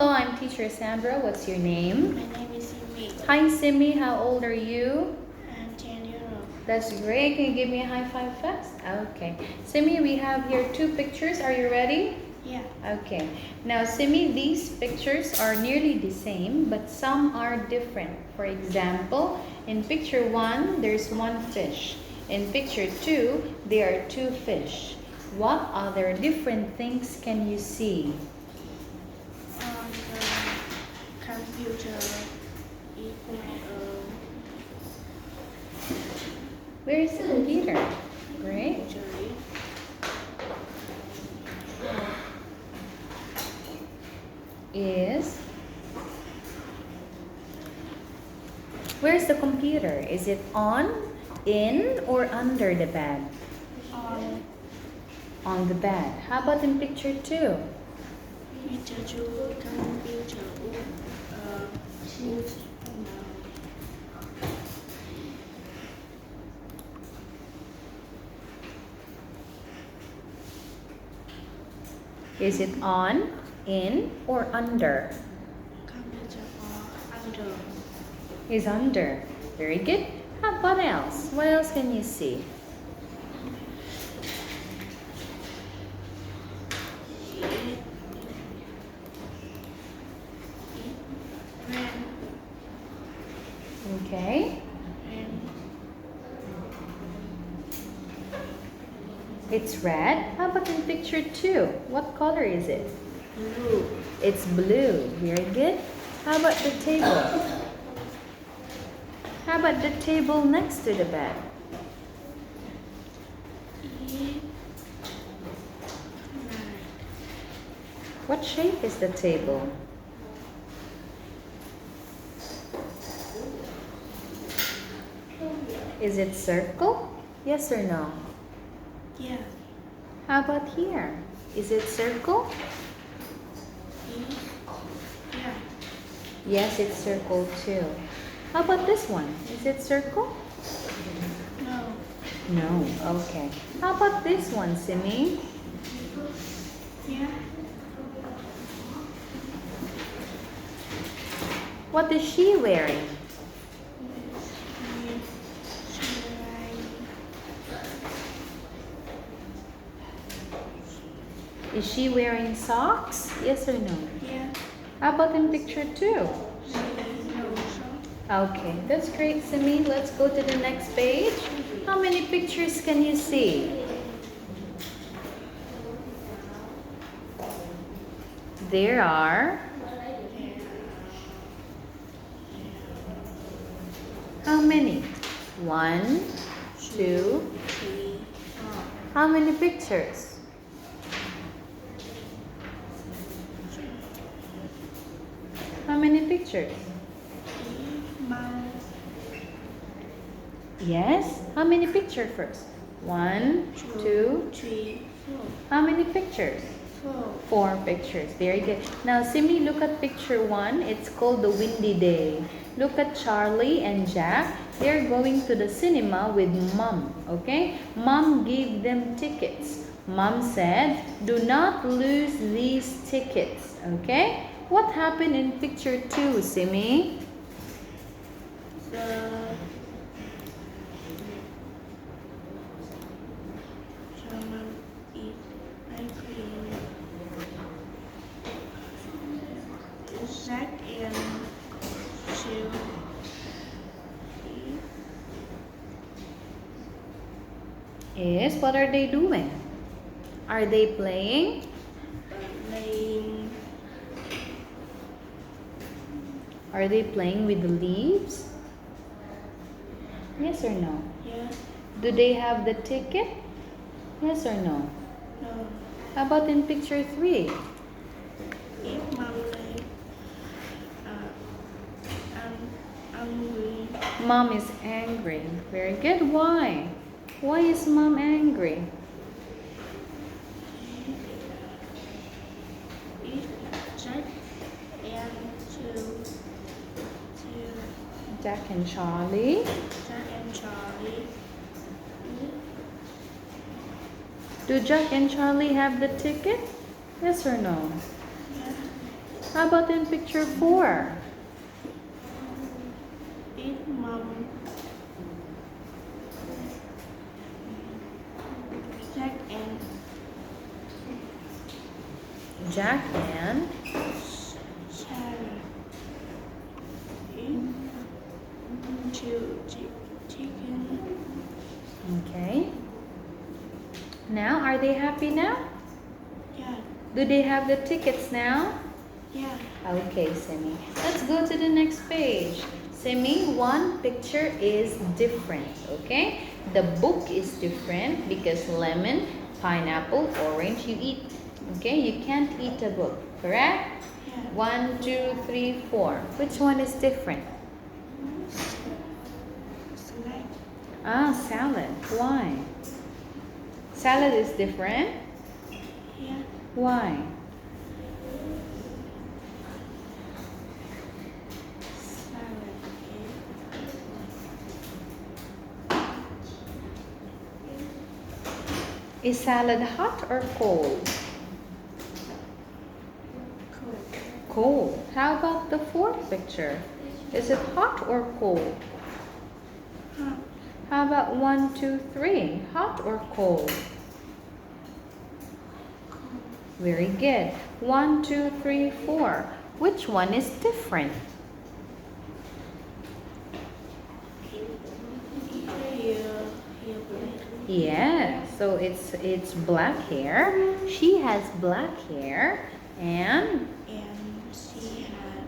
Hello, I'm teacher Sandra. What's your name? My name is Simi. Hi, Simi. How old are you? I'm 10 years old. That's great. Can you give me a high five fast? Okay. Simi, we have here two pictures. Are you ready? Yeah. Okay. Now, Simi, these pictures are nearly the same, but some are different. For example, in picture 1, there's one fish. In picture 2, there are two fish. What other different things can you see? On the computer, it Where is the computer? Great. usually Where's the computer? Is it on, in, or under the bed? on On the bed. How about in picture 2? picture to computer. Is it on, in, or under? Computer or under. Is under. Very good. How about else? What else can you see? Red Okay. and It's red. How about in picture 2? What color is it? blue. It's blue. Very good. How about the table? How about the table next to the bed? Red. What shape is the table? Is it circle? Yes or no? Yeah. How about here? Is it circle? Yeah. Yes, it's circle too. How about this one? Is it circle? No. No. Okay. How about this one, Simi? Yeah. What is she wearing? Is she wearing socks? Yes or no? Yeah. How about in picture 2? Okay, that's great, Simi. Let's go to the next page. How many pictures can you see? There are... How many? 1, 2... How many pictures? How many pictures? Yes. How many pictures first? 1, 2... 3, 4. How many pictures? 4. 4 pictures. Very good. Now, Simi, look at picture 1. It's called The Windy Day. Look at Charlie and Jack. They're going to the cinema with Mom. Okay? Mom gave them tickets. Mom said, do not lose these tickets. Okay? What happened in picture 2, Simi? The German eat ice cream. Zack and Jill Yes, what are they doing? Are they playing? playing Are they playing with the leaves? Yes or no? yeah, Do they have the ticket? Yes or no? no. How about in picture 3? If mom like angry, Mom is angry. Very good. Why? Why is mom angry? if Jack and Jill Jack and Charlie. Jack and Charlie Do Jack and Charlie have the ticket? Yes or no? yeah, How about in picture 4? Eat mom. Jack and Jack and Sharon. Eat chicken. okay. Now, are they happy now? Yeah. Do they have the tickets now? Yeah. Okay, Simi. Let's go to the next page. Simi, one picture is different, okay? The book is different because lemon, pineapple, orange you eat. Okay, you can't eat a book, correct? Yeah. 1, 2, 3, 4. Which one is different? Snack. Ah, salad. Why? Salad is different? Yeah. Why? Salad. Is salad hot or cold? Cool. Cold. How about the fourth picture? Is it hot or cold? Huh. How about 1, 2, 3? Hot or cold? Cool. Very good. 1, 2, 3, 4. Which one is different? Here, black. Yeah, so it's black hair. She has black hair and And she had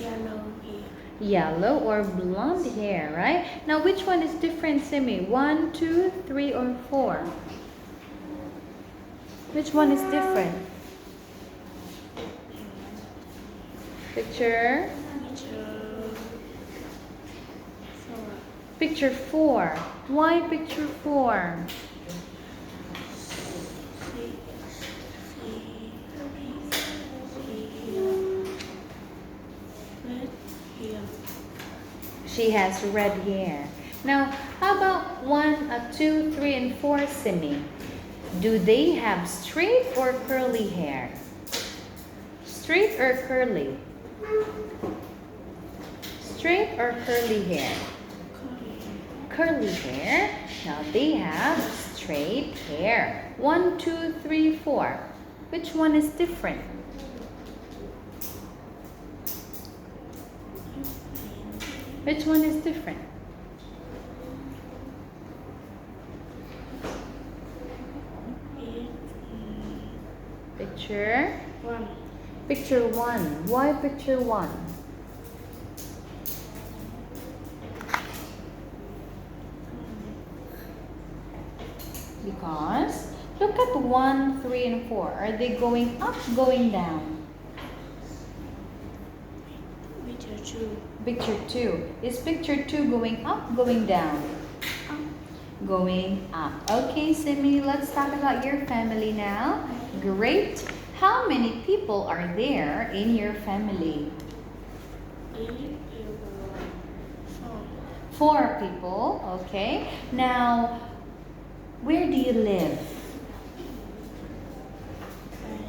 yellow hair. yellow or blonde hair, right? Now which one is different, Simi? 1, 2, 3, or 4? Which one is different? Picture Picture 4. Picture 4. Why picture 4? Red hair. She has red hair. Now, how about 1, 2, 3, and 4, Simi? Do they have straight or curly hair? Straight or curly? Straight or curly hair? Curly hair. Now they have straight hair. 1, 2, 3, 4. Which one is different? Which one is different? Picture. 1. Picture 1. Why picture 1? Because look at 1, 3, and 4. Are they going up, going down? Picture 2. Picture 2. Is picture 2 going up, going down? Going up. Okay, Simi, let's talk about your family now. Great. How many people are there in your family? 4. 4 people. Okay. Now, where do you live? I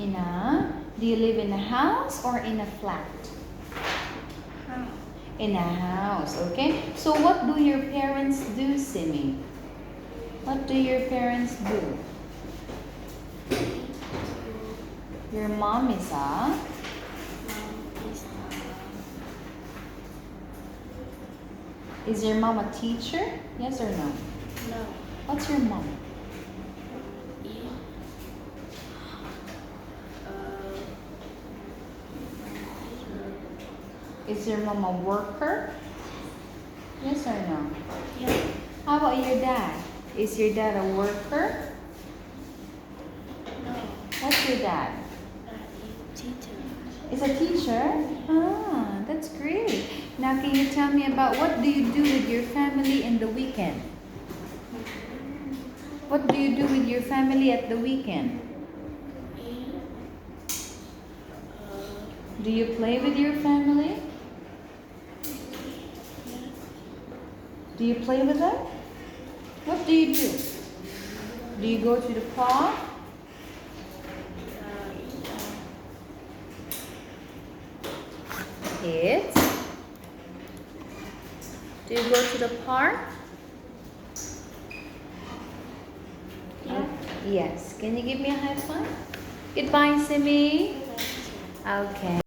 live Do you live in a house or in a flat? house. In a house, okay? So what do your parents do, Simi? What do your parents do? Your mom is a... Mom is Is your mom a teacher? Yes or no? no. What's your mom? Is your mom a worker? Yes or no? Yeah. How about your dad? Is your dad a worker? No. What's your dad? Teacher. Is a teacher? Ah, that's great. Now can you tell me about what do you do with your family in the weekend? What do you do with your family at the weekend? Do you play with your family? Do you play with them? What do you do? Do you go to the park? It's. Do you go to the park? Yeah. Yes. Can you give me a high five? Goodbye, Simi. Okay.